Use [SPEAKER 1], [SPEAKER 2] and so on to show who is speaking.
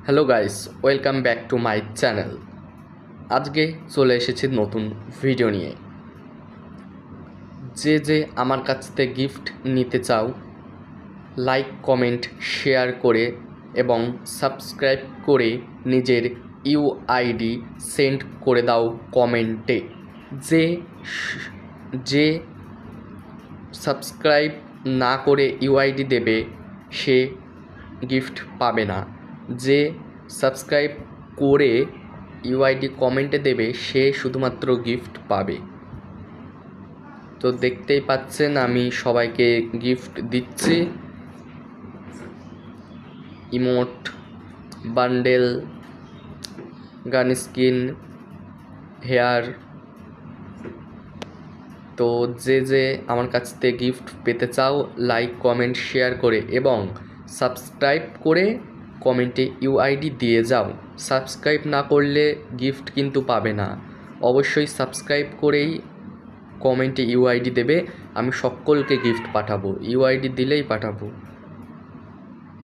[SPEAKER 1] Hello guys, welcome back to my channel. আজকে চলে এসেছি নতুন ভিডিও নিয়ে। যে আমার কাছ থেকে গিফট নিতে চাও, লাইক কমেন্ট শেয়ার করে এবং সাবস্ক্রাইব করে নিজের ইউআইডি সেন্ড করে দাও কমেন্টে। যে যে সাবস্ক্রাইব না করে ইউআইডি দেবে সে গিফট পাবে না। যে সাবস্ক্রাইব করে ইউআইডি কমেন্টে দেবে সে শুধুমাত্র গিফট পাবে। তো দেখতেই পাচ্ছেন আমি সবাইকে গিফট দিচ্ছি। Emote, bundle, gun skin, hair. তো যে আমার কাছ থেকে গিফট পেতে চাও, লাইক কমেন্ট শেয়ার করে এবং সাবস্ক্রাইব করে কমেন্টে ইউআইডি দিয়ে যাও। সাবস্ক্রাইব না করলে গিফট কিন্তু পাবে না। অবশ্যই সাবস্ক্রাইব করেই কমেন্টে ইউআইডি দেবে। আমি সকলকে গিফট পাঠাবো, ইউআইডি দিলেই পাঠাবো।